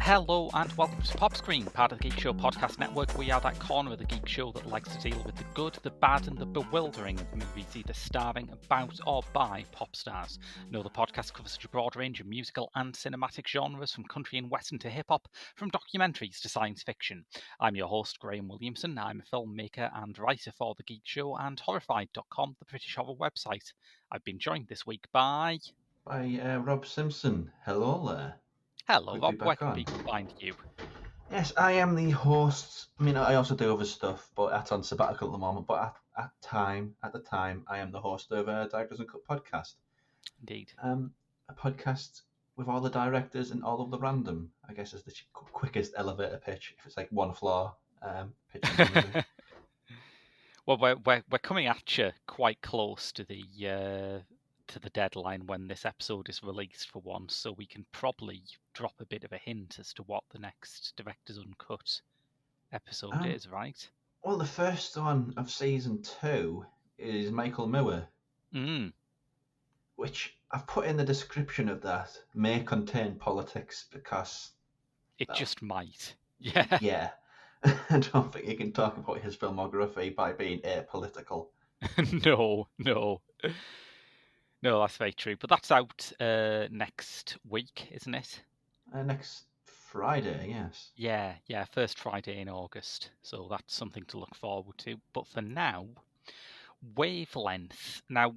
Hello and welcome to Pop Screen, part of the Geek Show podcast network. We are that corner of the Geek Show that likes to deal with the good, the bad and the bewildering of movies either starring, about or by pop stars. No, the podcast covers such a broad range of musical and cinematic genres, from country and western to hip-hop, from documentaries to science fiction. I'm your host, Graham Williamson. I'm a filmmaker and writer for the Geek Show and Horrified.com, the British horror website. I've been joined this week by Rob Simpson. Hello there. Hello, Rob. Where can people find you? Yes, I am the host. I mean, I also do other stuff, but that's on sabbatical at the moment. But at the time, I am the host of Directors Uncut podcast. Indeed. A podcast with all the directors and all of the random. I guess is the quickest elevator pitch. If it's like one floor pitch. Well, we're coming at you quite close to the deadline when this episode is released for once, so we can probably drop a bit of a hint as to what the next Directors Uncut episode is, right? Well, the first one of season 2 is Michael Moore, which I've put in the description of that may contain politics because it just might. Yeah. Yeah. I don't think you can talk about his filmography by being apolitical. No, that's very true. But that's out next week, isn't it? Next Friday, yes. Yeah, first Friday in August. So that's something to look forward to. But for now, Wavelength. Now,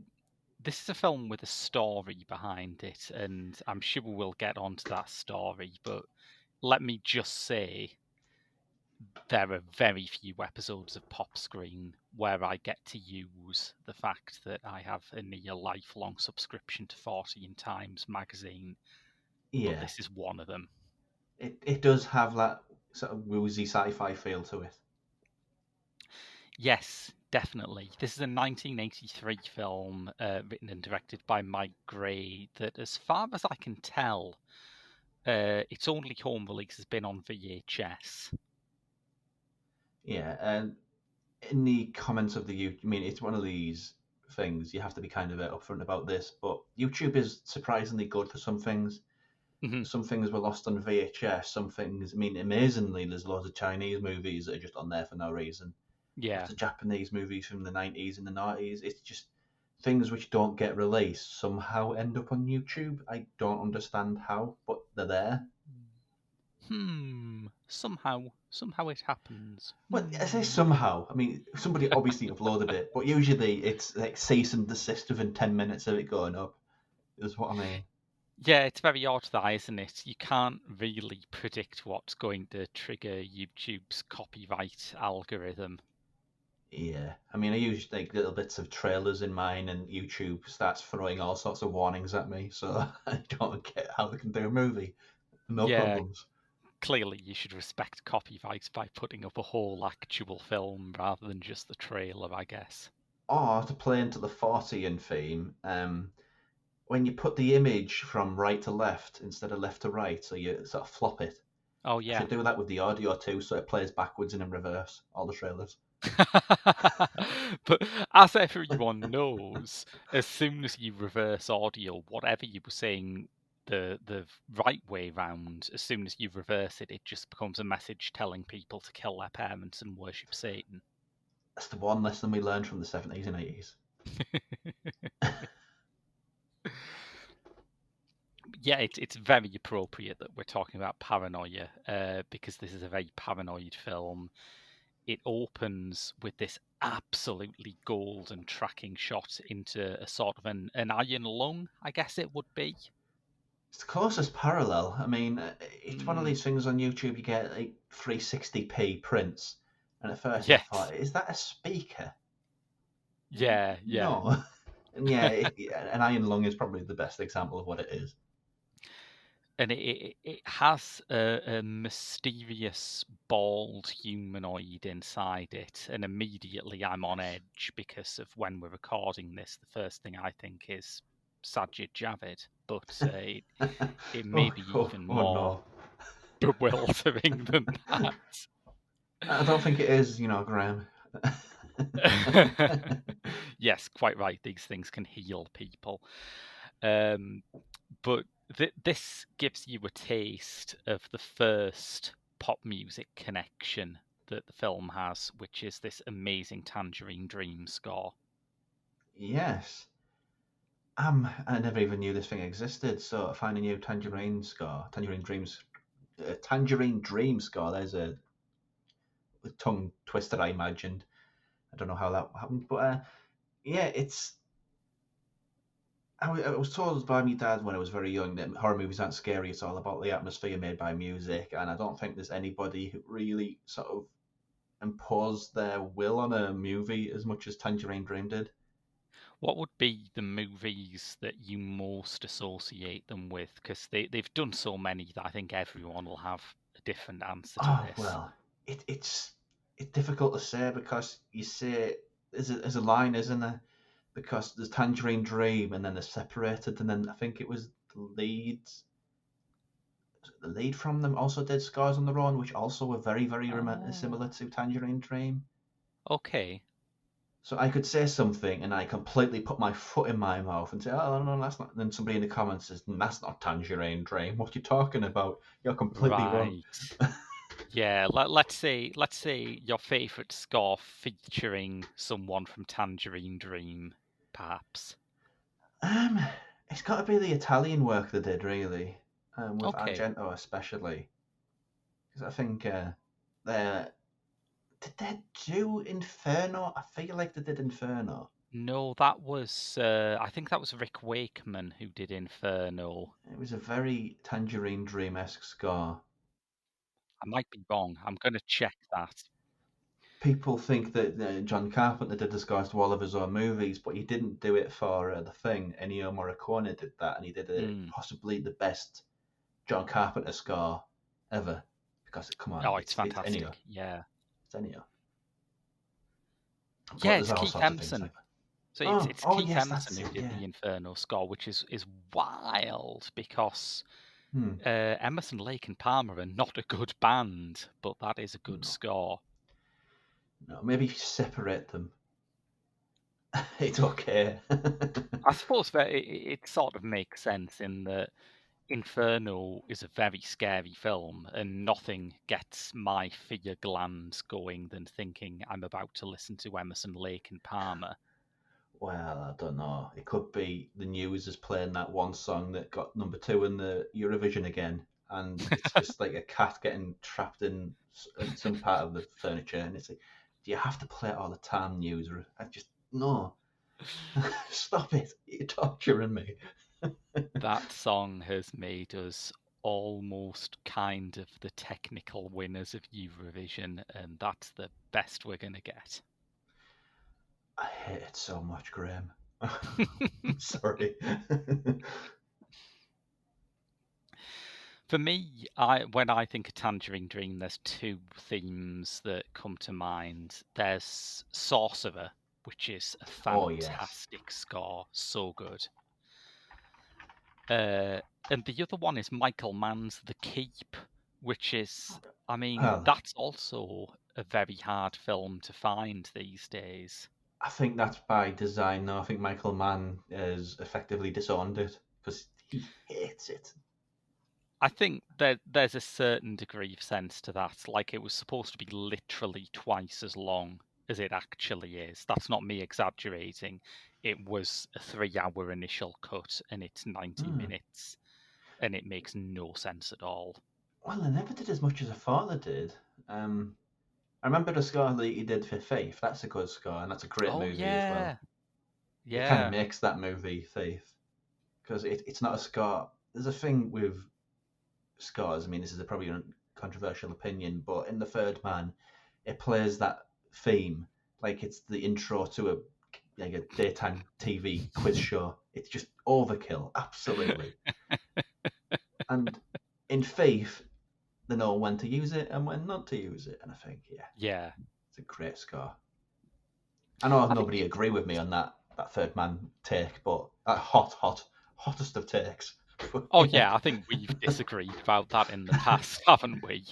this is a film with a story behind it, and I'm sure we'll get onto that story. But let me just say, there are very few episodes of Pop Screen where I get to use the fact that I have a near lifelong subscription to 14 Times magazine. Yeah. But this is one of them. It does have that sort of woozy sci-fi feel to it. Yes, definitely. This is a 1983 film written and directed by Mike Gray that, as far as I can tell, its only home release has been on VHS. Yeah, and in the comments of I mean, it's one of these things, you have to be kind of upfront about this, but YouTube is surprisingly good for some things. Mm-hmm. Some things were lost on VHS, some things, I mean, amazingly, there's loads of Chinese movies that are just on there for no reason. Yeah. Lots of Japanese movies from the 90s and the 90s. It's just things which don't get released somehow end up on YouTube. I don't understand how, but they're there. Somehow it happens. Well, I say somehow. I mean, somebody obviously uploaded it, but usually it's like cease and desist within 10 minutes of it going up. Is what I mean. Yeah, it's very odd that, isn't it? You can't really predict what's going to trigger YouTube's copyright algorithm. Yeah, I mean, I use like little bits of trailers in mine, and YouTube starts throwing all sorts of warnings at me, so I don't get how they can do a movie. No problems. Clearly, you should respect copyright by putting up a whole actual film rather than just the trailer, I guess. Or to play into the Fortean theme, when you put the image from right to left instead of left to right, so you sort of flop it. Oh, yeah. You should do that with the audio too, so it plays backwards and in reverse, all the trailers. But as everyone knows, as soon as you reverse audio, whatever you were saying the right way round, as soon as you reverse it, it just becomes a message telling people to kill their parents and worship Satan. That's the one lesson we learned from the 70s and 80s. Yeah, it's very appropriate that we're talking about paranoia, because this is a very paranoid film. It opens with this absolutely golden tracking shot into a sort of an iron lung, I guess it would be. It's the closest parallel. I mean, it's one of these things on YouTube, you get like 360p prints, and at first I thought, is that a speaker? Yeah. No. And yeah, an iron lung is probably the best example of what it is. And it has a mysterious bald humanoid inside it, and immediately I'm on edge because of when we're recording this. The first thing I think is Sajid Javid, but it may be even Oh more no. bewildering than that. I don't think it is, Graham. Yes, quite right. These things can heal people. But this gives you a taste of the first pop music connection that the film has, which is this amazing Tangerine Dream score. Yes. I never even knew this thing existed. So find a new Tangerine score, Tangerine Dream score. There's a tongue twister, I imagined. I don't know how that happened, but yeah, I was told by my dad when I was very young that horror movies aren't scary. It's all about the atmosphere made by music, and I don't think there's anybody who really sort of imposed their will on a movie as much as Tangerine Dream did. What would be the movies that you most associate them with? Because they've done so many that I think everyone will have a different answer to Oh this. well, it's difficult to say because you say there's a line, isn't there? Because there's Tangerine Dream and then they're separated, and then I think it was the lead from them also did Scars on the Run, which also were very very Oh, similar to Tangerine Dream. okay. So I could say something and I completely put my foot in my mouth and say, "Oh no, that's not." And then somebody in the comments says, "That's not Tangerine Dream. What are you talking about? You're completely wrong." Right. Yeah, let's say your favorite score featuring someone from Tangerine Dream, perhaps. Um, it's got to be the Italian work they did, really, with Okay. Argento especially, because I think they did they do Inferno. I feel like they did Inferno. No, that was I think that was Rick Wakeman who did Inferno. It was a very Tangerine Dream-esque score. I might be wrong. I'm going to check that. People think that John Carpenter did the scores to all of his own movies, but he didn't do it for The Thing. Ennio Morricone did that, and he did Mm. possibly the best John Carpenter score ever. Because come on, Oh, it's it's Ennio, fantastic. Yeah. it's Ennio. But Yeah, there's it's all Keith sorts of things Emerson. like that. So Oh, it's oh Keith yes, Emerson that's who it. did Yeah. the Inferno score, which is wild because Hmm. Emerson, Lake and Palmer are not a good band, but that is a good No, score. no. Maybe if you separate them, it's okay. I suppose that it sort of makes sense in that Inferno is a very scary film, and nothing gets my fear glands going than thinking I'm about to listen to Emerson, Lake and Palmer. Well, I don't know. It could be the news is playing that one song that got number 2 in the Eurovision again, and it's just like a cat getting trapped in some part of the furniture, and it's like, do you have to play it all the time, news? Or I just no, stop it! You're torturing me. That song has made us almost kind of the technical winners of Eurovision, and that's the best we're going to get. I hate it so much, Graham. I'm sorry. For me, when I think of Tangerine Dream, there's two themes that come to mind. There's Sorcerer, which is a Oh yes. fantastic score, so good. And the other one is Michael Mann's The Keep, which is, I mean, Well, that's also a very hard film to find these days. I think that's by design. Though I think Michael Mann has effectively disowned it because he hates it. I think that there's a certain degree of sense to that. Like, it was supposed to be literally twice as long as it actually is. That's not me exaggerating. It was a 3-hour initial cut and it's 90 Hmm. minutes, and it makes no sense at all. Well, I never did as much as I thought I did. I remember the score that he did for Faith. That's a good score, and that's a great Oh, movie as well. yeah. It kind of Yeah. makes that movie Faith because it's not a score. There's a thing with scores. I mean, this is probably a controversial opinion, but in The Third Man, it plays that theme like it's the intro to like a daytime TV quiz show. It's just overkill, absolutely. And in Thief, they know when to use it and when not to use it. And I think, Yeah. it's a great score. I know I think nobody agree with me on that Third Man take, but hottest of takes. Oh yeah, I think we've disagreed about that in the past, haven't we?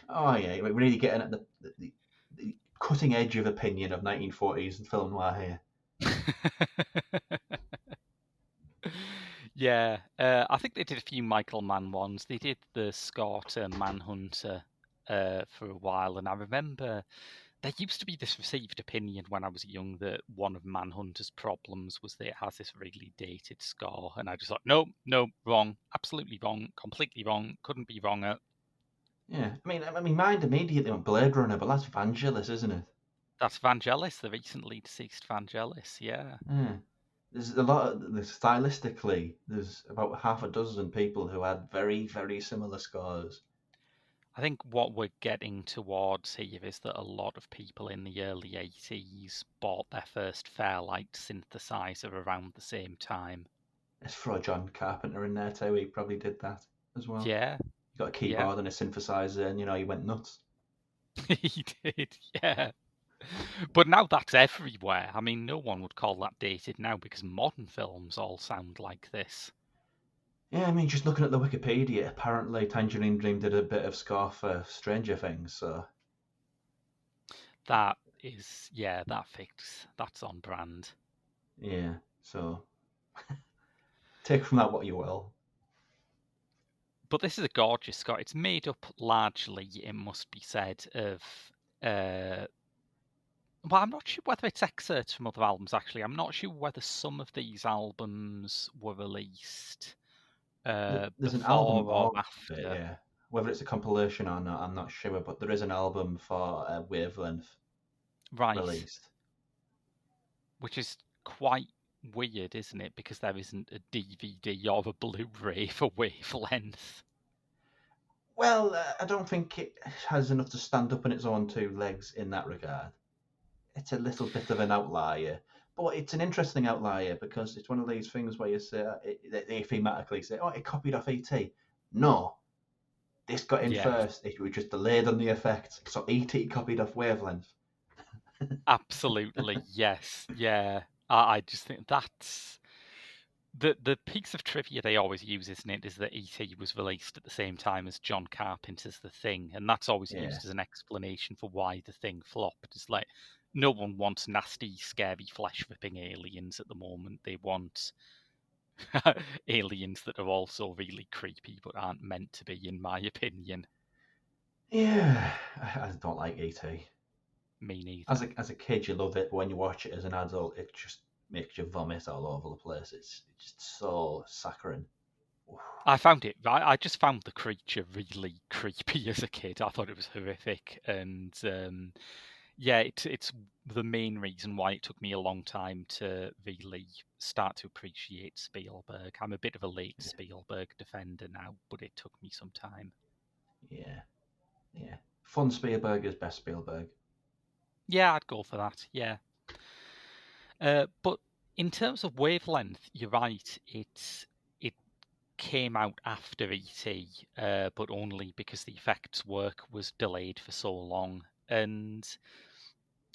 Oh yeah, we're really getting at the cutting edge of opinion of 1940s film noir here. Yeah, I think they did a few Michael Mann ones. They did the Scott Manhunter for a while, and I remember there used to be this received opinion when I was young that one of Manhunter's problems was that it has this really dated score, and I just thought, no, wrong, absolutely wrong, completely wrong, couldn't be wronger. Yeah, I mean, mind immediately on Blade Runner, but that's Vangelis, isn't it? That's Vangelis, the recently deceased Vangelis, yeah. Yeah. There's a lot of stylistically. There's about half a dozen people who had very, very similar scores. I think what we're getting towards here is that a lot of people in the early 80s bought their first Fairlight synthesizer around the same time. Let's throw John Carpenter in there too. He probably did that as well. Yeah, He got a yeah, keyboard and a synthesizer, and he went nuts. he did, yeah. But now that's everywhere. I mean, no one would call that dated now because modern films all sound like this. Yeah, I mean, just looking at the Wikipedia, apparently Tangerine Dream did a bit of score for Stranger Things, so That is, yeah, that's on brand. yeah, so take from that what you will. But this is a gorgeous score. It's made up largely, it must be said, of well, I'm not sure whether it's excerpts from other albums, actually. I'm not sure whether some of these albums were released There's an before album or of it, after. yeah. Whether it's a compilation or not, I'm not sure, but there is an album for Wavelength Right. released. Which is quite weird, isn't it? Because there isn't a DVD or a Blu-ray for Wavelength. Well, I don't think it has enough to stand up on its own two legs in that regard. It's a little bit of an outlier, but it's an interesting outlier because it's one of these things where you say, they thematically say, oh, it copied off E.T. No, this got in Yeah, first. It was just delayed on the effect. So E.T. copied off Wavelength. absolutely. Yes. Yeah. I just think that's the piece of trivia they always use, isn't it? Is that E.T. was released at the same time as John Carpenter's The Thing, and that's always Yeah. used as an explanation for why The Thing flopped. It's like no one wants nasty, scary, flesh-ripping aliens at the moment. They want aliens that are also really creepy but aren't meant to be, in my opinion. Yeah, I don't like E.T. Me neither. As a kid, you love it, but when you watch it as an adult, it just makes you vomit all over the place. It's just so saccharine. I found it. I just found the creature really creepy as a kid. I thought it was horrific, and yeah, it's the main reason why it took me a long time to really start to appreciate Spielberg. I'm a bit of a late Spielberg defender now, but it took me some time. Yeah, yeah. Fun Spielberg is best Spielberg. Yeah, I'd go for that. Yeah. But in terms of Wavelength, you're right. It came out after ET, but only because the effects work was delayed for so long. And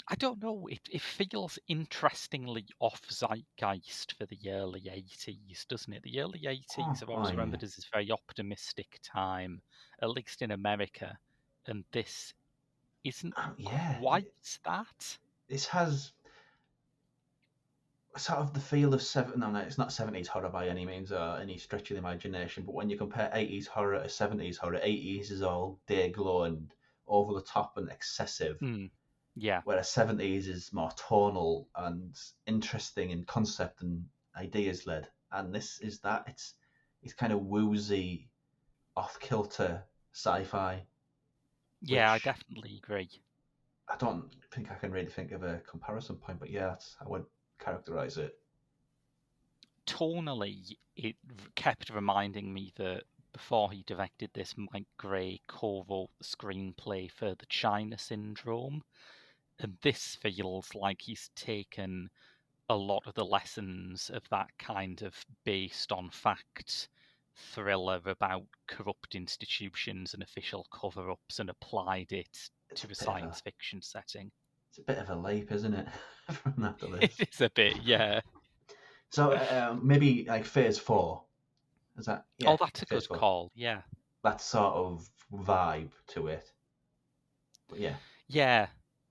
I don't know, it feels interestingly off zeitgeist for the early 80s, doesn't it? The early 80s I've Oh always yeah. remembered as this very optimistic time, at least in America, and this isn't Yeah. quite that. This has sort of the feel of no, it's not 70s horror by any means or any stretch of the imagination, but when you compare 80s horror to 70s horror, 80s is all day glow and over the top and excessive, Yeah. whereas 70s is more tonal and interesting in concept and ideas led. And this is that. It's kind of woozy, off kilter sci-fi, Yeah, I which definitely agree. I don't think I can really think of a comparison point, but yeah, that's how I would characterize it. Tonally, it kept reminding me that before he directed this, Mike Gray co-wrote the screenplay for The China Syndrome, and this feels like he's taken a lot of the lessons of that kind of based on fact thriller about corrupt institutions and official cover-ups and applied it to a science fiction setting. It's a bit of a leap, isn't it, from that to It this? is a bit, yeah. So maybe like Phase 4. Is that? Yeah, Oh, that's a Phase good 4. call, yeah. That sort of vibe to it. But yeah. Yeah,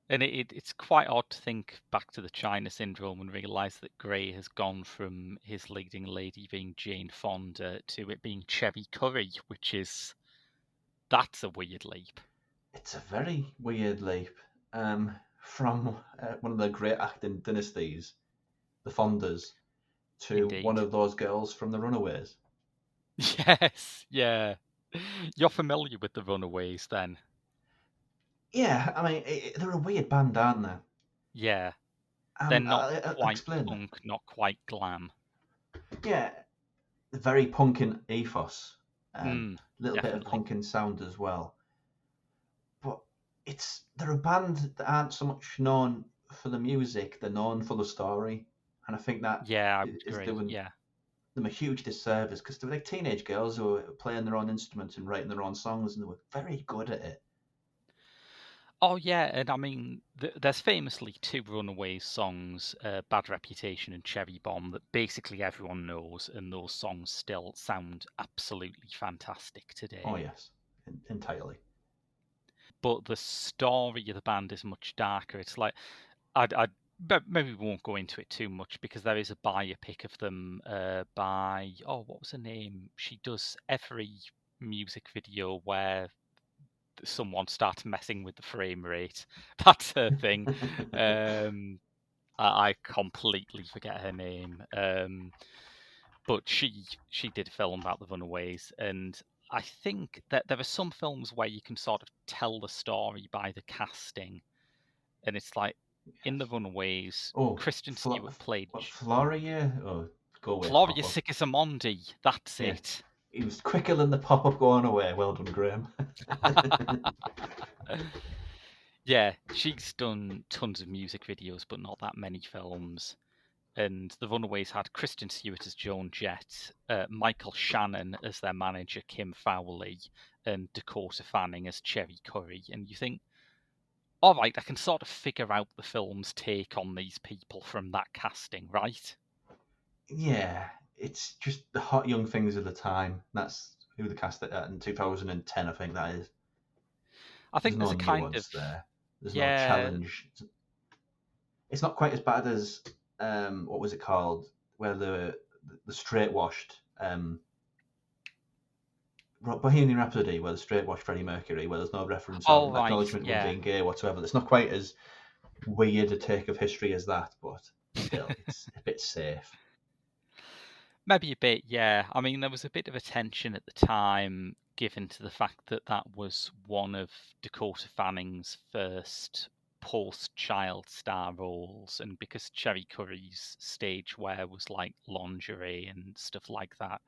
and it's quite odd to think back to the China Syndrome and realise that Gray has gone from his leading lady being Jane Fonda to it being Cherie Currie, that's a weird leap. It's a very weird leap. From one of the great acting dynasties, the Fondas, to one Indeed. of those girls from the Runaways. Yes, yeah. You're familiar with the Runaways then? Yeah, I mean, they're a weird band, aren't they? Yeah. They're not I'll quite explain. punk, not quite glam. Yeah, very punk in ethos. Little bit of Definitely. punk in sound as well. But they're a band that aren't so much known for the music; they're known for the story, and I think that Yeah, I would is agree. doing Yeah. them a huge disservice because they were like teenage girls who were playing their own instruments and writing their own songs, and they were very good at it. Oh yeah, and I mean, there's famously two Runaways songs, "Bad Reputation" and "Cherry Bomb," that basically everyone knows, and those songs still sound absolutely fantastic today. Oh yes, entirely. But the story of the band is much darker. It's like but maybe we won't go into it too much because there is a biopic of them by what was her name? She does every music video where someone starts messing with the frame rate. That's her thing. I completely forget her name. But she did a film about the Runaways, and I think that there are some films where you can sort of tell the story by the casting, and it's like in the Runaways, Oh, Kristen Stewart played Floria? Oh, go away, Floria pop up. Sigismondi. That's Yeah, it. he was quicker than the pop up going away. Well done, Graham. Yeah, she's done tons of music videos, but not that many films. And the Runaways had Kristen Stewart as Joan Jett, Michael Shannon as their manager, Kim Fowley, and Dakota Fanning as Cherie Currie. And you think, all right, I can sort of figure out the film's take on these people from that casting, right? Yeah, it's just the hot young things of the time. That's who they cast it at in 2010, I think that is. I There's think no there's a kind of, nuance there. There's no yeah, challenge. It's not quite as bad as what was it called, where the straight washed Bohemian Rhapsody, where the straight washed Freddie Mercury, where there's no reference or all right, acknowledgement of him yeah. being gay whatsoever. It's not quite as weird a take of history as that, but still, it's a bit safe. Maybe a bit, yeah. I mean, there was a bit of attention at the time given to the fact that that was one of Dakota Fanning's first post-child star roles, and because Cherie Currie's stage wear was like lingerie and stuff like that,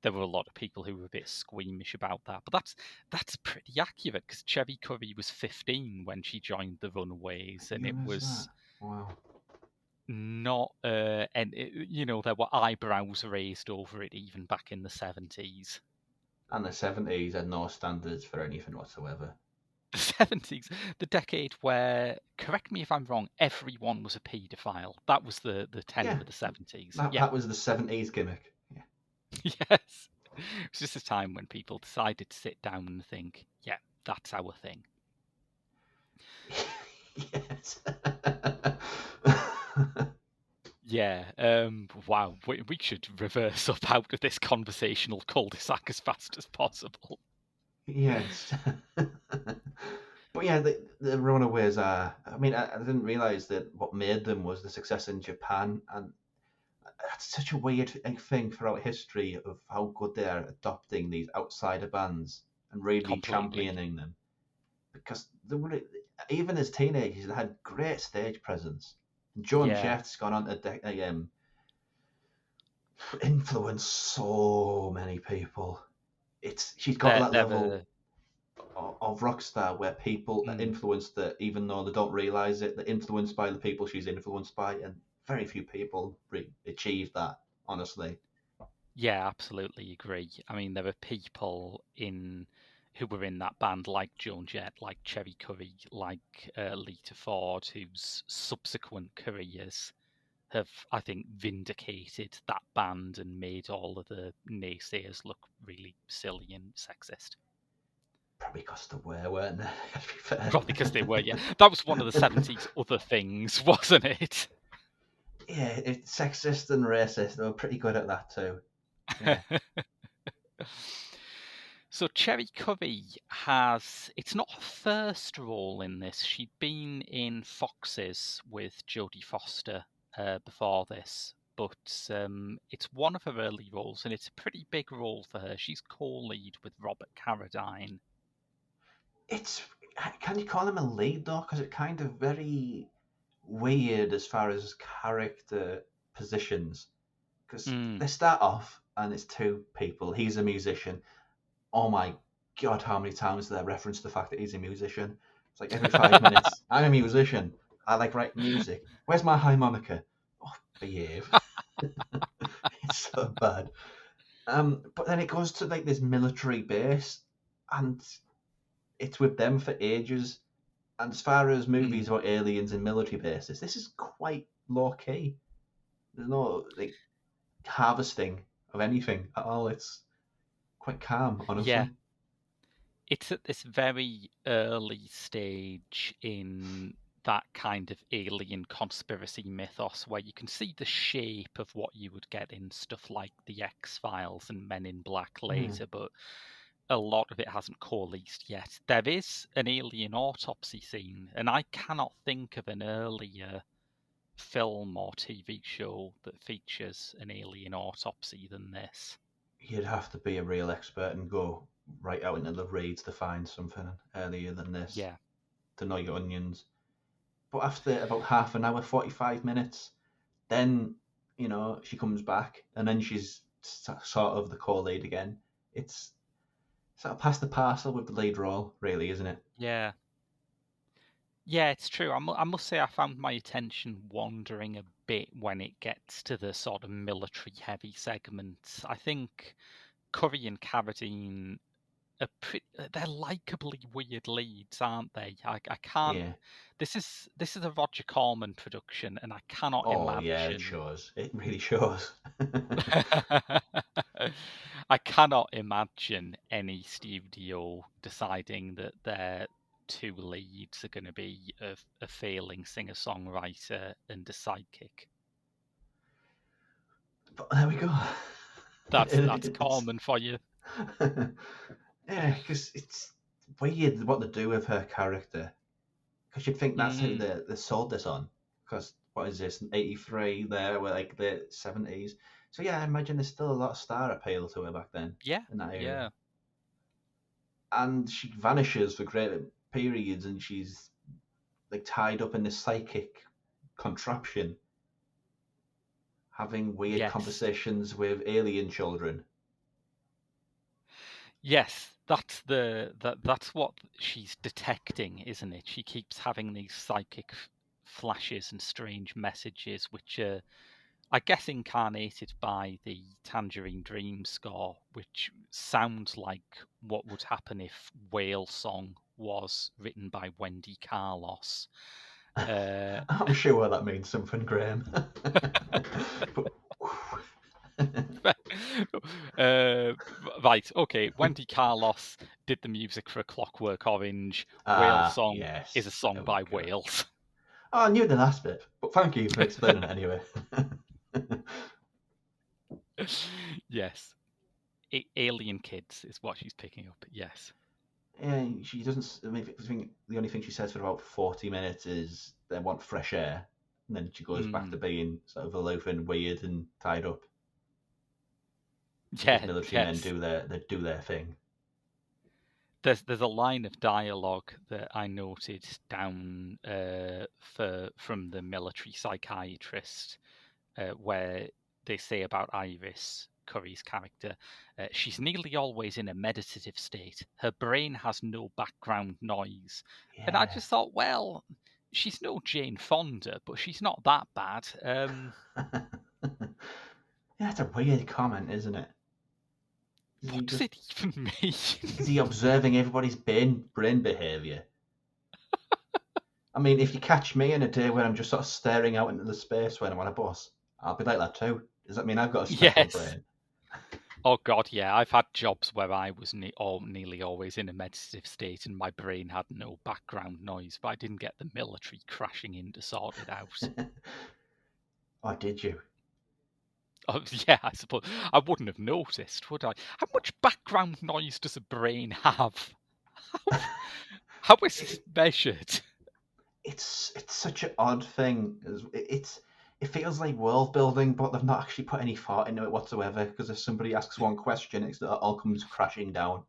there were a lot of people who were a bit squeamish about that. But that's pretty accurate because Cherie Currie was 15 when she joined the Runaways, and it Young as that. was Wow. not and there were eyebrows raised over it even back in the 70s. And the 70s had no standards for anything whatsoever. The 70s, the decade where, correct me if I'm wrong, everyone was a paedophile. That was the tenet of the 70s. Yeah. That was the 70s gimmick. Yeah. Yes. It was just a time when people decided to sit down and think, yeah, that's our thing. Yes. Yeah. Wow. We should reverse up out of this conversational cul-de-sac as fast as possible. Yes. But yeah, the Runaways are. I mean, I didn't realize that what made them was the success in Japan, and that's such a weird thing throughout history of how good they are adopting these outsider bands and really Completely. championing them. Because they were, even as teenagers, they had great stage presence. Joan Jett's gone on to influence so many people. She's got that level of rock star where people are influenced that even though they don't realize it, they're influenced by the people she's influenced by, and very few people achieve that, honestly. Yeah, absolutely agree. I mean, there are people who were in that band like Joan Jett, like Cherie Currie, like Lita Ford, whose subsequent careers have, I think, vindicated that band and made all of the naysayers look really silly and sexist. Probably because they weren't they? To be fair. Probably because they were, yeah. That was one of the 70s other things, wasn't it? Yeah, it's sexist and racist. They were pretty good at that too. Yeah. So Cherie Currie it's not her first role in this. She'd been in Foxes with Jodie Foster before this, but it's one of her early roles, and it's a pretty big role for her. She's co-lead with Robert Carradine. Can you call him a lead though? Because it's kind of very weird as far as character positions. Because they start off and it's two people. He's a musician. Oh my god, how many times they reference the fact that he's a musician? It's like every 5 minutes. I'm a musician. I like writing music. Where's my harmonica? Oh, behave. It's so bad. But then it goes to like this military base, and it's with them for ages. And as far as movies about aliens and military bases, this is quite low key. There's no like harvesting of anything at all. It's quite calm, honestly. Yeah. It's at this very early stage in that kind of alien conspiracy mythos where you can see the shape of what you would get in stuff like The X-Files and Men in Black later, but a lot of it hasn't coalesced yet. There is an alien autopsy scene, and I cannot think of an earlier film or TV show that features an alien autopsy than this. You'd have to be a real expert and go right out into the reeds to find something earlier than this. Yeah. To know your onions. But after about half an hour, 45 minutes, then, she comes back and then she's sort of the co-lead again. It's sort of past the parcel with the lead role, really, isn't it? Yeah. Yeah, it's true. I must say I found my attention wandering a bit when it gets to the sort of military-heavy segments. I think Currie and Carradine they're likably weird leads, aren't they? I can't. Yeah. This is a Roger Corman production, and I cannot Oh, yeah, it imagine. shows. It really shows. I cannot imagine any studio deciding that their two leads are going to be a failing singer-songwriter and a sidekick. But there we go. That's Corman for you. Yeah, because it's weird what they do with her character. Because you'd think that's who they sold this on. Because what is this, 83? There were like the 70s. So yeah, I imagine there's still a lot of star appeal to her back then. Yeah, in that area. yeah. And she vanishes for great periods, and she's like tied up in this psychic contraption, having weird conversations with alien children. Yes, that's what she's detecting, isn't it? She keeps having these psychic flashes and strange messages, which are, I guess, incarnated by the Tangerine Dream score, which sounds like what would happen if Whale Song was written by Wendy Carlos. I'm sure that means something, Graham. Right, okay. Wendy Carlos did the music for A Clockwork Orange. Whale Song is a song by whales. Oh, I knew the last bit, but thank you for explaining it anyway. Yes. Alien Kids is what she's picking up, yes. Yeah, she doesn't. I mean, the only thing she says for about 40 minutes is they want fresh air, and then she goes back to being sort of aloof and weird and tied up. Yeah, military men do their thing. There's a line of dialogue that I noted down from the military psychiatrist where they say about Iris, Currie's character, she's nearly always in a meditative state. Her brain has no background noise. Yeah. And I just thought, well, she's no Jane Fonda, but she's not that bad. Yeah, it's a weird comment, isn't it? What does it even mean? Is he observing everybody's brain behaviour? I mean, if you catch me in a day where I'm just sort of staring out into the space when I'm on a bus, I'll be like that too. Does that mean I've got a special Yes. brain? Oh God, yeah. I've had jobs where I was nearly always in a meditative state and my brain had no background noise, but I didn't get the military crashing in to sort it out. Or did you? Oh, yeah, I suppose I wouldn't have noticed, would I? How much background noise does a brain have? How is this measured? It's such an odd thing. It feels like world building, but they've not actually put any thought into it whatsoever. Because if somebody asks one question, it all comes crashing down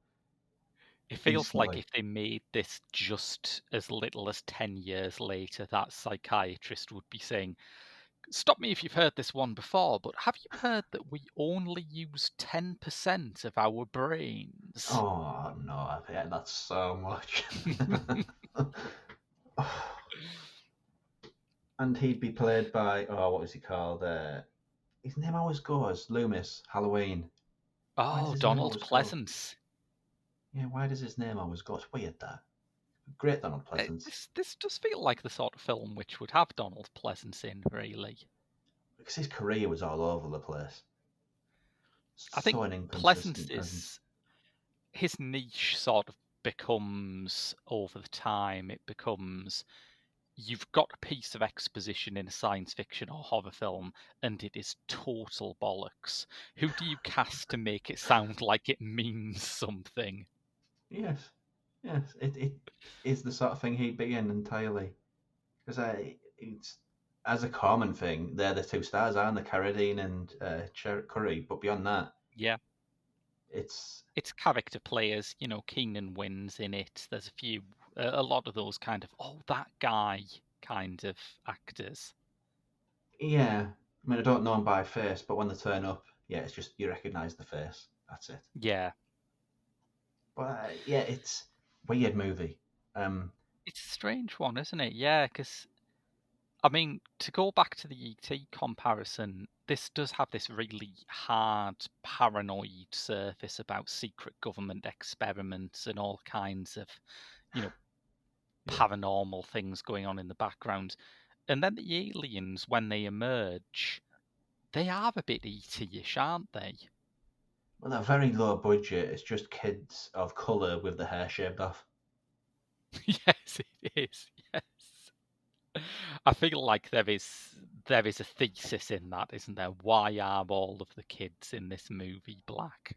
It feels like instantly. if they made this just as little as 10 years later, that psychiatrist would be saying, stop me if you've heard this one before, but have you heard that we only use 10% of our brains? Oh no, I've heard that so much. And he'd be played by what was he called? His name always goes Loomis. Halloween. Why does Oh, his name Donald always go? Pleasance. Yeah, why does his name always go? It's weird that. Great Donald Pleasance. This does feel like the sort of film which would have Donald Pleasance in, really. Because his career was all over the place. I think So an Pleasance inconsistent presence. is his niche sort of becomes over the time, it becomes you've got a piece of exposition in a science fiction or horror film and it is total bollocks. Who do you cast to make it sound like it means something? Yes, yes, it is the sort of thing he'd be in entirely. Because it's as a common thing, they're the two stars, aren't they? Carradine and Cherie Currie. But beyond that, Yeah. it's It's character players, Keenan wins in it. There's a lot of those kind of, oh, that guy kind of actors. yeah. I mean, I don't know them by face, but when they turn up, yeah, it's just you recognise the face. That's it. Yeah. But yeah, it's a weird movie. It's a strange one, isn't it? Yeah, because I mean, to go back to the ET comparison, this does have this really hard, paranoid surface about secret government experiments and all kinds of, you know, Yeah. paranormal things going on in the background. And then the aliens, when they emerge, they are a bit ET-ish, aren't they? Well, they're very low budget. It's just kids of colour with the hair shaved off. Yes, it is. Yes. I feel like there is a thesis in that, isn't there? Why are all of the kids in this movie black?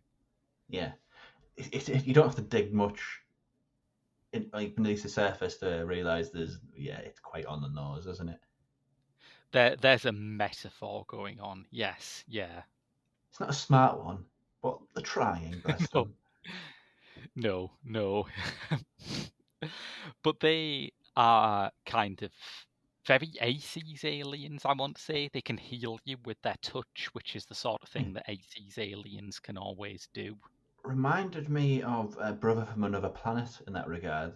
Yeah. You don't have to dig much like beneath the surface to realise it's quite on the nose, isn't it? There's a metaphor going on. Yes, yeah. It's not a smart one, but they're trying, bless No, them. no. But they are kind of very AC's aliens, I want to say. They can heal you with their touch, which is the sort of Yeah. thing that AC's aliens can always do. Reminded me of a Brother from Another Planet in that regard.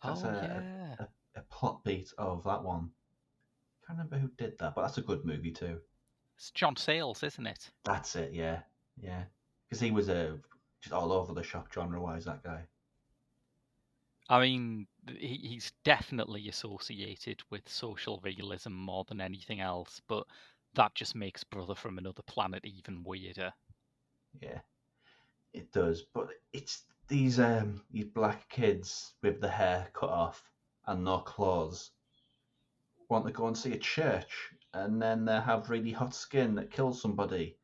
That's Oh, yeah. a plot beat of that one. Can't remember who did that, but that's a good movie too. It's John Sayles, isn't it? That's it, yeah, yeah. Because he was just all over the shop genre-wise. That guy. I mean, he's definitely associated with social realism more than anything else, but that just makes Brother from Another Planet even weirder. Yeah, it does. But it's these black kids with the hair cut off and no clothes want to go and see a church, and then they have really hot skin that kills somebody,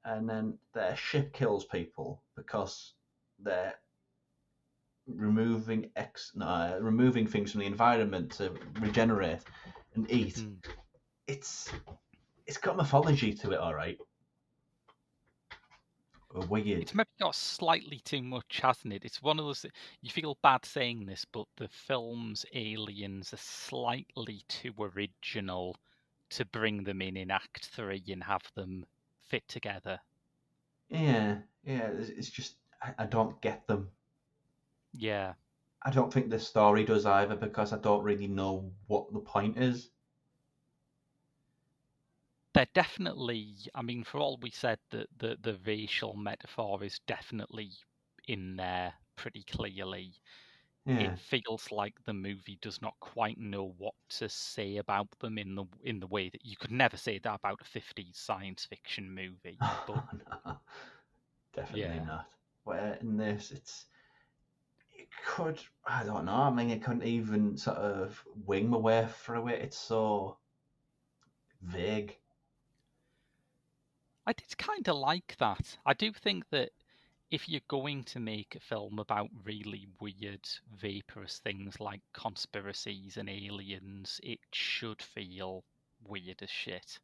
and then their ship kills people because they're removing things from the environment to regenerate and eat. Mm. It's it's got mythology to it, all right. Weird. It's maybe got slightly too much, hasn't it? It's one of those. You feel bad saying this, but the film's aliens are slightly too original to bring them in Act 3 and have them fit together. Yeah, yeah. It's just I don't get them. Yeah. I don't think the story does either, because I don't really know what the point is. They're definitely, I mean, for all we said, the racial metaphor is definitely in there pretty clearly. Yeah. It feels like the movie does not quite know what to say about them in the way that you could never say that about a 50s science fiction movie. But No, definitely yeah, not. Where in this, it could, I don't know. I mean, it couldn't even sort of wing my way through it. It's so vague. I did kind of like that. I do think that if you're going to make a film about really weird, vaporous things like conspiracies and aliens, it should feel weird as shit.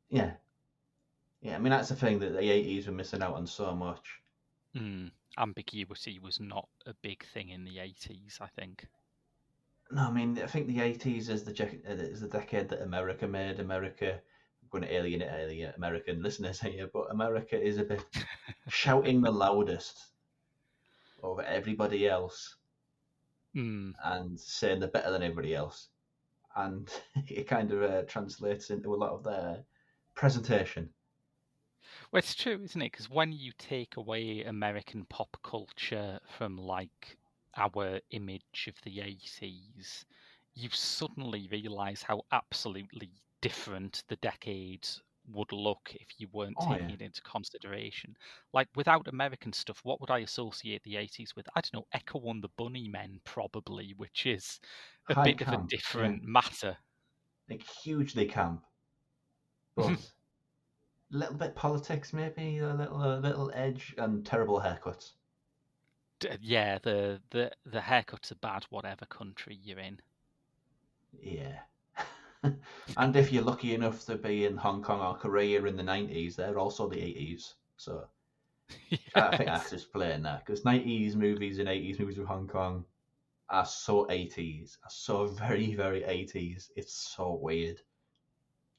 Yeah, yeah. I mean, that's the thing, that the 80s were missing out on so much. Ambiguity was not a big thing in the 80s, I think. No, I mean, I think the 80s is the decade that America made. America, I'm going to alienate American listeners here, but America is a bit shouting the loudest over everybody else Mm. and saying they're better than everybody else. And it kind of translates into a lot of their presentation. Well, it's true, isn't it? Because when you take away American pop culture from like our image of the 80s, you suddenly realise how absolutely different the decade would look if you weren't Oh, yeah. taking it into consideration. Like, without American stuff, what would I associate the 80s with? I don't know, Echo and the Bunnymen, probably, which is a High bit of a camp, yeah. different matter. Like, hugely camp, but a little bit politics, maybe, a little edge, and terrible haircuts. Yeah, the haircuts are bad, whatever country you're in. Yeah. And if you're lucky enough to be in Hong Kong or Korea in the 90s, they're also the 80s. So I think that's Yes. just playing that, because 90s movies and 80s movies with Hong Kong are so 80s, are so very, very 80s. It's so weird.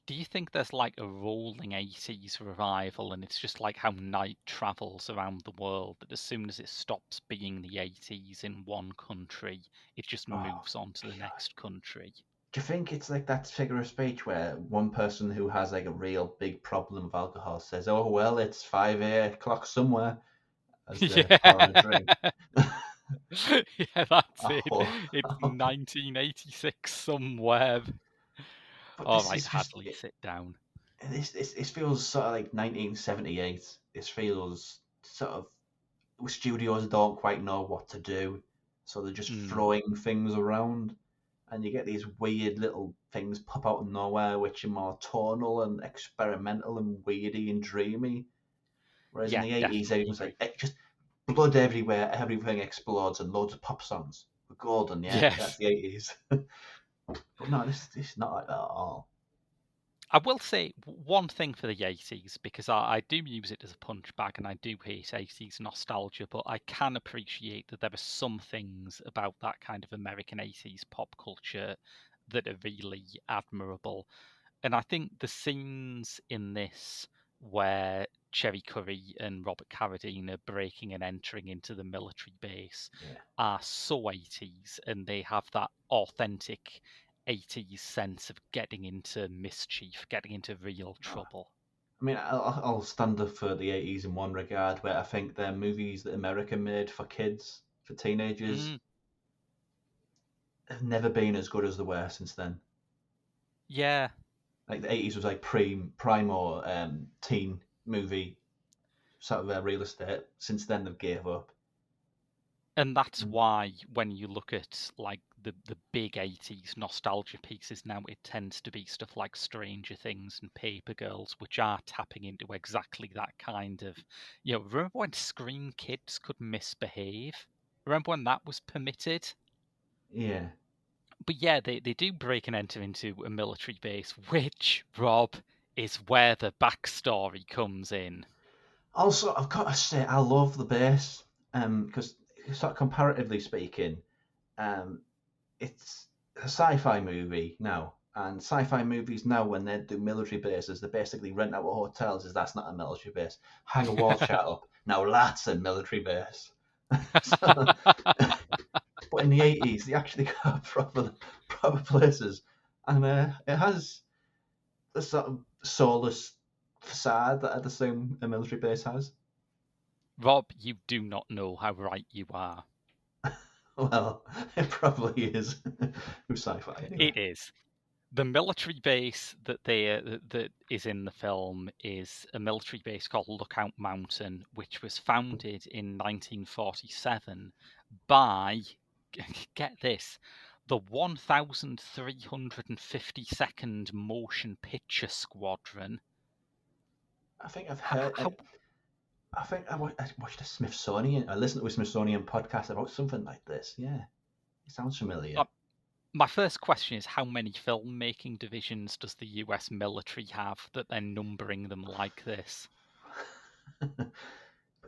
Do you think there's like a rolling 80s revival and it's just like how night travels around the world, that as soon as it stops being the 80s in one country, it just Oh, moves on to the God. next country? Do you think it's like that figure of speech where one person who has like a real big problem with alcohol says, "Oh well, it's 5 o'clock somewhere," as they're pouring a Yeah. drink? Yeah, that's it. Oh, It's 1986 somewhere. but All this right, is just Hadley, sit down. this feels sort of like 1978. This feels sort of, studios don't quite know what to do, so they're just Mm. throwing things around, and you get these weird little things pop out of nowhere, which are more tonal and experimental and weirdy and dreamy. Whereas in Yeah, the 80s, definitely everyone's like, agree. just blood everywhere, everything explodes, and loads of pop songs. We're golden, yeah, that's Yes. the 80s. But no, this is not like that at all. I will say one thing for the 80s, because I do use it as a punch bag and I do hate 80s nostalgia, but I can appreciate that there are some things about that kind of American 80s pop culture that are really admirable. And I think the scenes in this where Cherie Currie and Robert Carradine are breaking and entering into the military base Yeah. are so 80s, and they have that authentic 80s sense of getting into mischief, getting into real Oh, trouble. I mean, I'll stand up for the 80s in one regard, where I think they're movies that America made for kids, for teenagers, Mm, have never been as good as they were since then. yeah, Like the 80s was like primo teen movie sort of real estate. Since then, they've gave up. and that's Mm. why when you look at like the big 80s nostalgia pieces now, it tends to be stuff like Stranger Things and Paper Girls, which are tapping into exactly that kind of, remember when Screen Kids could misbehave? Remember when that was permitted? Yeah. But yeah, they do break and enter into a military base, which, Rob, is where the backstory comes in. Also, I've got to say, I love the bass, because sort of comparatively speaking, um, it's a sci-fi movie now, and sci-fi movies now, when they do military bases, they basically rent out hotels. As that's not a military base. Hang a wall shut up. Now that's a military base. So, but in the 80s, they actually got proper places, and it has the sort of soulless facade that I'd assume a military base has. Rob, you do not know how right you are. Well, it probably is. With sci-fi, anyway. It is. The military base that is in the film is a military base called Lookout Mountain, which was founded in 1947 by, get this, the 1352nd Motion Picture Squadron. I think I've heard. I think I watched I listened to a Smithsonian podcast about something like this. Yeah, it sounds familiar. My first question is, how many filmmaking divisions does the US military have that they're numbering them like this? But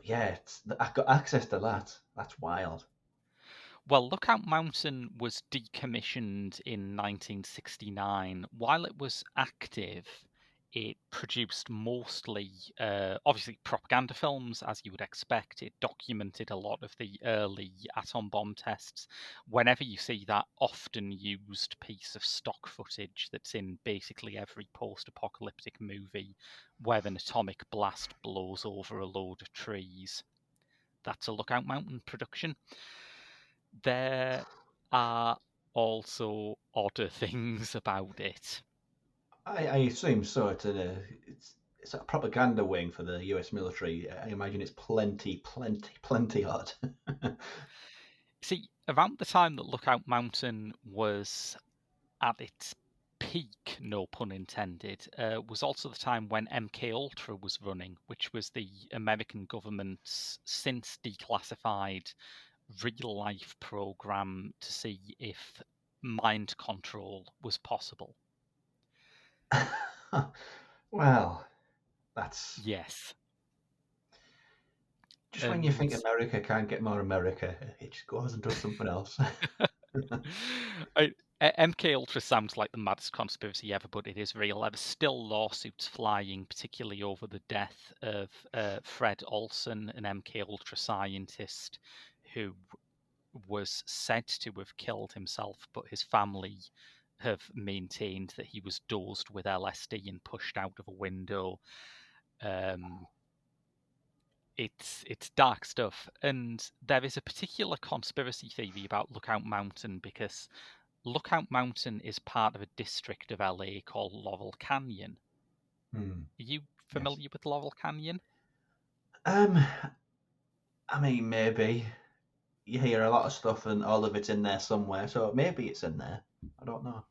yeah, I've got access to that. That's wild. Well, Lookout Mountain was decommissioned in 1969. While it was active, it produced mostly, obviously, propaganda films, as you would expect. It documented a lot of the early atom bomb tests. Whenever you see that often used piece of stock footage that's in basically every post-apocalyptic movie where an atomic blast blows over a load of trees, that's a Lookout Mountain production. There are also odder things about it. I assume so. It's a propaganda wing for the US military. I imagine it's plenty odd. See, around the time that Lookout Mountain was at its peak, no pun intended, was also the time when MK Ultra was running, which was the American government's since declassified real life program to see if mind control was possible. Well, that's Yes. just when you think America can't get more America, it just goes and does something else. MK Ultra sounds like the maddest conspiracy ever, but it is real. There are still lawsuits flying, particularly over the death of Fred Olson, an MK Ultra scientist who was said to have killed himself, but his family have maintained that he was dosed with LSD and pushed out of a window. It's dark stuff, and there is a particular conspiracy theory about Lookout Mountain because Lookout Mountain is part of a district of LA called Laurel Canyon. Are you familiar with Laurel Canyon? I mean, maybe you hear a lot of stuff and all of it's in there somewhere, so maybe it's in there. I don't know.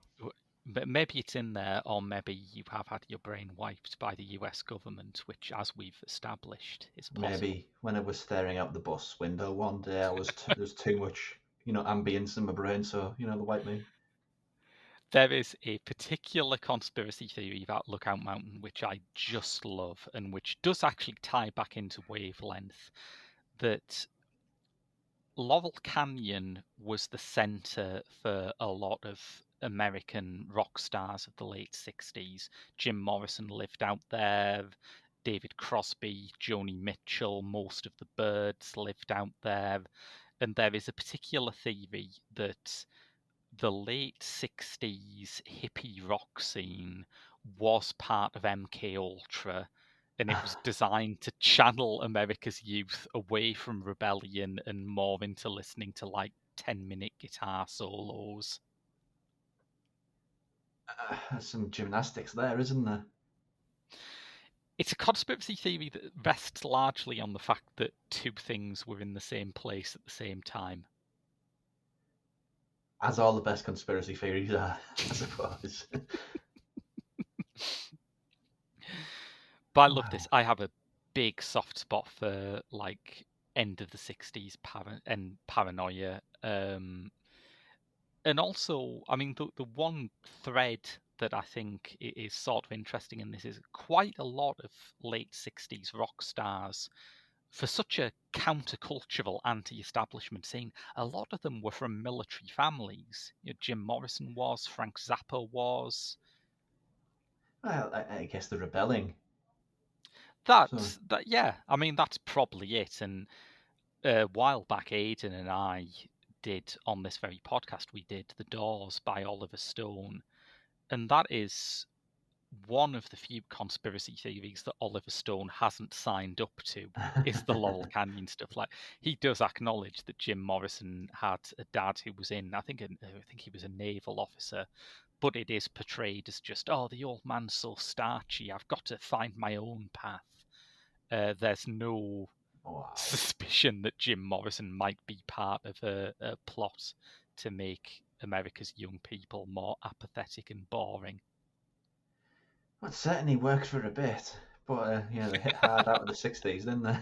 But maybe it's in there, or maybe you have had your brain wiped by the US government, which, as we've established, is possible. Maybe when I was staring out the bus window one day, there's too much, ambience in my brain, so they wiped me. There is a particular conspiracy theory about Lookout Mountain, which I just love, and which does actually tie back into Wavelength, that Laurel Canyon was the center for a lot of American rock stars of the late 60s. Jim Morrison lived out there, David Crosby, Joni Mitchell, most of the Byrds lived out there. And there is a particular theory that the late 60s hippie rock scene was part of MK Ultra, and it was designed to channel America's youth away from rebellion and more into listening to like 10-minute guitar solos. There's some gymnastics there, isn't there? It's a conspiracy theory that rests largely on the fact that two things were in the same place at the same time. As all the best conspiracy theories are, I suppose. But I love this. I have a big soft spot for like end of the 60s and paranoia. And also, I mean, the one thread that I think is sort of interesting in this is quite a lot of late 60s rock stars, for such a countercultural anti-establishment scene, a lot of them were from military families. Jim Morrison was, Frank Zappa was. Well, I guess they're rebelling. Yeah, I mean, that's probably it. And a while back, Aidan and I did on this very podcast. We did The Doors by Oliver Stone, and that is one of the few conspiracy theories that Oliver Stone hasn't signed up to, is the Laurel Canyon stuff. Like, he does acknowledge that Jim Morrison had a dad who was in, I think he was a naval officer, but it is portrayed as just, oh, the old man's so starchy, I've got to find my own path. There's no suspicion that Jim Morrison might be part of a plot to make America's young people more apathetic and boring. Well, it certainly worked for a bit, but they hit hard out of the 60s, didn't they?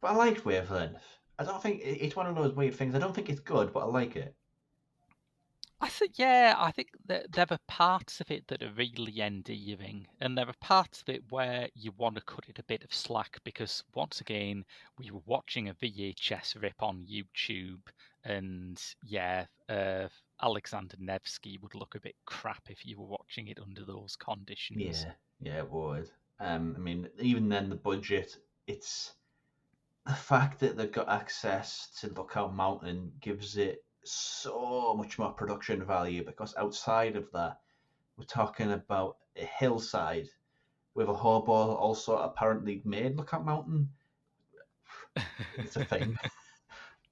But I liked Wavelength. I don't think it's one of those weird things. I don't think it's good, but I like it. I think that there are parts of it that are really endearing, and there are parts of it where you want to cut it a bit of slack because, once again, we were watching a VHS rip on YouTube, and Alexander Nevsky would look a bit crap if you were watching it under those conditions. Yeah, it would. I mean, even then, the budget, it's the fact that they've got access to Lookout Mountain gives it so much more production value, because outside of that, we're talking about a hillside with a hobo also apparently made Lookout Mountain. It's a thing.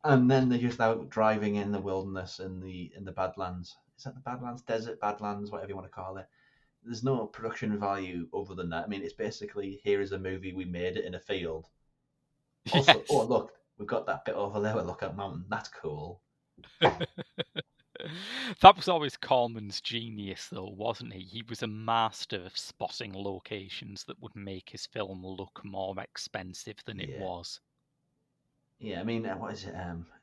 And then they're just out driving in the wilderness in the Badlands. Is that the Badlands? Desert Badlands, whatever you want to call it. There's no production value other than that. I mean, it's basically, here is a movie, we made it in a field. Also, Yes. oh look, we've got that bit over there with Lookout Mountain. That's cool. That was always Corman's genius, though, wasn't he? He was a master of spotting locations that would make his film look more expensive than it was. Yeah, I mean, what is it?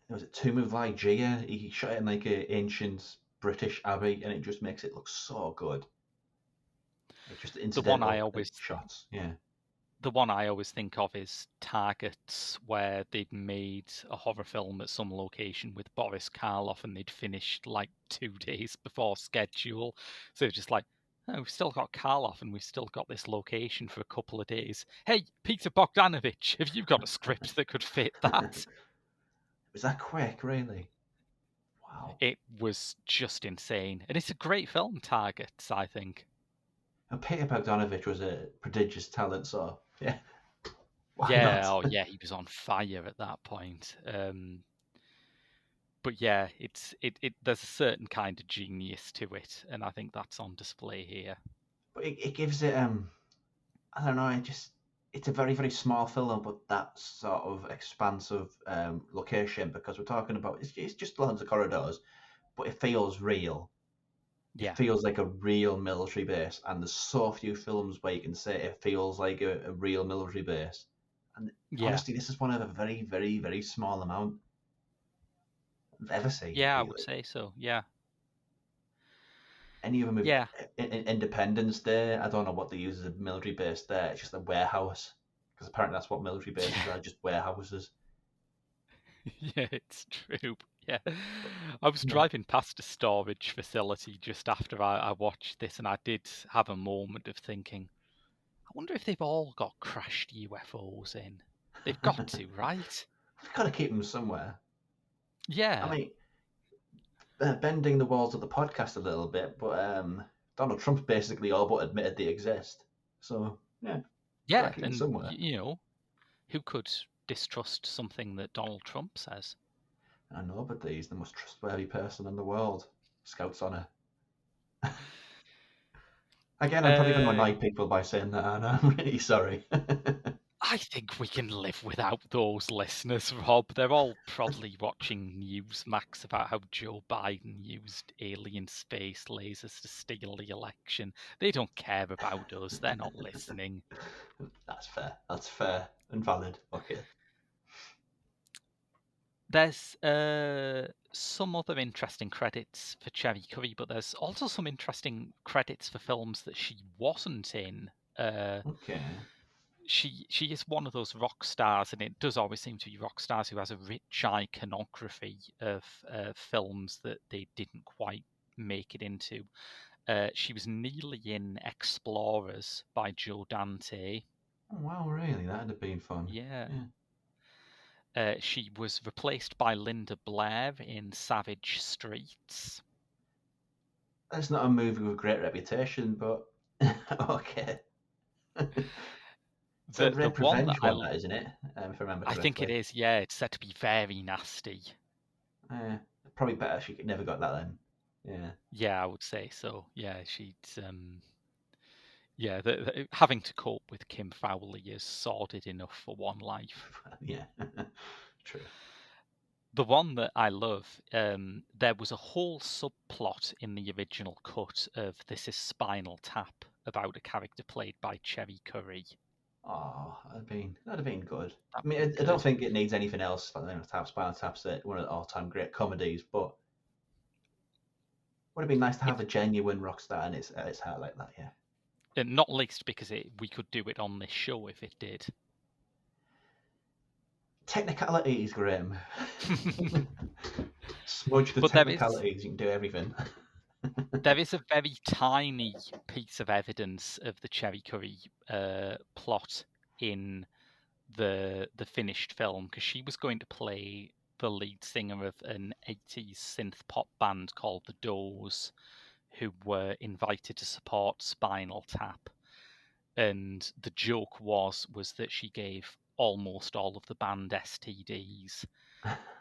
Was it Tomb of Ligeia? He shot it in like an ancient British abbey, and it just makes it look so good. Like just incidental shots. Yeah. The one I always think of is Targets, where they'd made a horror film at some location with Boris Karloff, and they'd finished like 2 days before schedule. So just like, oh, we've still got Karloff and we've still got this location for a couple of days. Hey, Peter Bogdanovich, have you got a script that could fit that? Was that quick, really? Wow. It was just insane. And it's a great film, Targets, I think. And Peter Bogdanovich was a prodigious talent, so yeah. Why Yeah, not? he was on fire at that point. But yeah, there's a certain kind of genius to it, and I think that's on display here. But it gives it I don't know, it's a very, very small film, but that sort of expansive location, because we're talking about it's just loads of corridors, but it feels real. Yeah. It feels like a real military base, and there's so few films where you can say it feels like a real military base. And honestly, this is one of a very, very, very small amount I've ever seen. Yeah, really. I would say so. Yeah. Any other movie? Yeah. Independence Day. I don't know what they use as a military base there. It's just a warehouse, because apparently that's what military bases are, just warehouses. Yeah, it's true. Yeah. I was driving past a storage facility just after I watched this, and I did have a moment of thinking, I wonder if they've all got crashed UFOs in. They've got to, right? We've got to keep them somewhere. Yeah. I mean, bending the walls of the podcast a little bit, but Donald Trump basically all but admitted they exist. So, yeah. Yeah, and somewhere. Who could distrust something that Donald Trump says? I know, but he's the most trustworthy person in the world. Scout's honour. Again, I'm probably going to annoy people by saying that, and I'm really sorry. I think we can live without those listeners, Rob. They're all probably watching Newsmax about how Joe Biden used alien space lasers to steal the election. They don't care about us. They're not listening. That's fair and valid. Okay. There's some other interesting credits for Cherie Currie, but there's also some interesting credits for films that she wasn't in. Okay. She is one of those rock stars, and it does always seem to be rock stars who has a rich iconography of films that they didn't quite make it into. She was nearly in Explorers by Joe Dante. Oh, wow, really? That'd have been fun. Yeah. Yeah. She was replaced by Linda Blair in Savage Streets. That's not a movie with a great reputation, but okay. It's a The rape one that revenge one, that isn't it? If I remember I think it correctly. is, yeah, it's said to be very nasty. Uh, Probably better she never got that then. Yeah. Yeah, I would say so. Yeah, she'd yeah, having to cope with Kim Fowley is sordid enough for one life. Yeah. True. The one that I love, there was a whole subplot in the original cut of This Is Spinal Tap about a character played by Cherie Currie. Oh, that'd have been good. That I would mean, be I don't good. think it needs anything else. Spinal Tap's one of the all-time great comedies, but would have been nice to have It's a genuine rock star in its heart like that. Yeah. not least because we could do it on this show if it did. Technicalities, Graham. Smudge the But technicalities. You can do everything. there is a very tiny piece of evidence of the Cherie Currie plot in the finished film, because she was going to play the lead singer of an 80s synth pop band called The Doors, who were invited to support Spinal Tap. And the joke was that she gave almost all of the band STDs.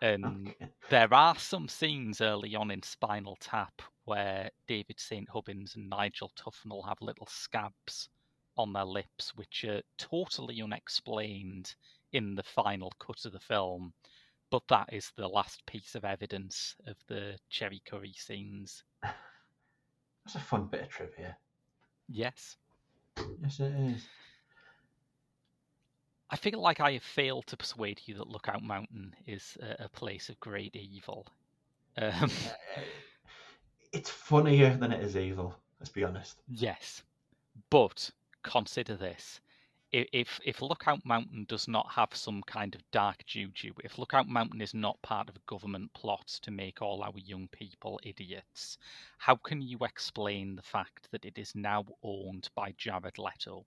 And Okay. there are some scenes early on in Spinal Tap where David St. Hubbins and Nigel Tufnell have little scabs on their lips, which are totally unexplained in the final cut of the film. But that is the last piece of evidence of the Cherie Currie scenes. That's a fun bit of trivia. Yes. Yes, it is. I feel like I have failed to persuade you that Lookout Mountain is a place of great evil. It's funnier than it is evil. Let's be honest. Yes, but consider this. If Lookout Mountain does not have some kind of dark juju, if Lookout Mountain is not part of a government plot to make all our young people idiots, how can you explain the fact that it is now owned by Jared Leto?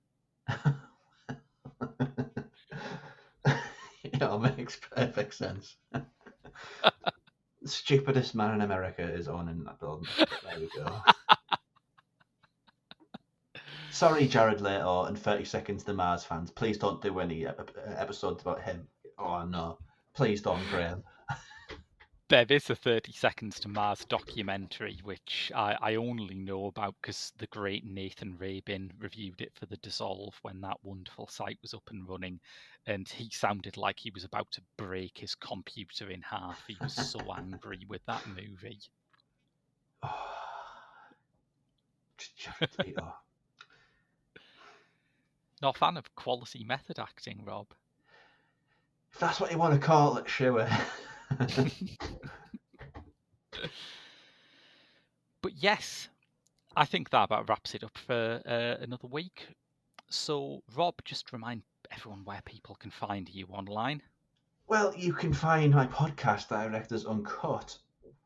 It all makes perfect sense. The stupidest man in America is owning that building. There we go. Sorry, Jared Leto and 30 Seconds to Mars fans. Please don't do any episodes about him. Oh, no. Please don't, Graham. There is a 30 Seconds to Mars documentary, which I only know about because the great Nathan Rabin reviewed it for The Dissolve when that wonderful site was up and running, and he sounded like he was about to break his computer in half. He was so angry with that movie. Oh, Jared Leto. Not a fan of quality method acting, Rob. If that's what you want to call it, sure. But yes, I think that about wraps it up for another week. So, Rob, just remind everyone where people can find you online. Well, you can find my podcast, Directors Uncut,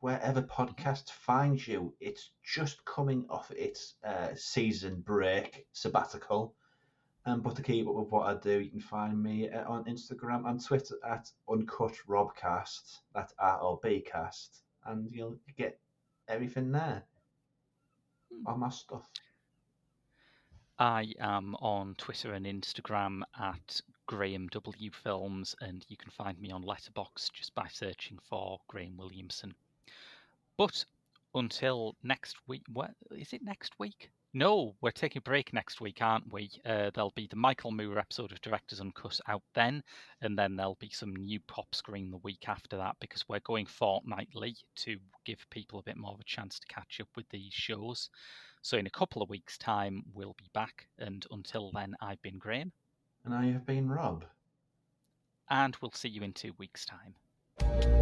wherever podcasts find you. It's just coming off its season break sabbatical. But to keep up with what I do, you can find me on Instagram and Twitter at UncutRobcast. That's ROBcast. And you'll get everything there. All my stuff. I am on Twitter and Instagram at Graham W Films, and you can find me on Letterboxd just by searching for Graham Williamson. But until next week, what is it next week? No, we're taking a break next week, aren't we? There'll be the Michael Moore episode of Directors Uncut out then, and then there'll be some new pop screen the week after that, because we're going fortnightly to give people a bit more of a chance to catch up with these shows. So in a couple of weeks' time, we'll be back, and until then, I've been Graham. And I have been Rob. And we'll see you in 2 weeks' time.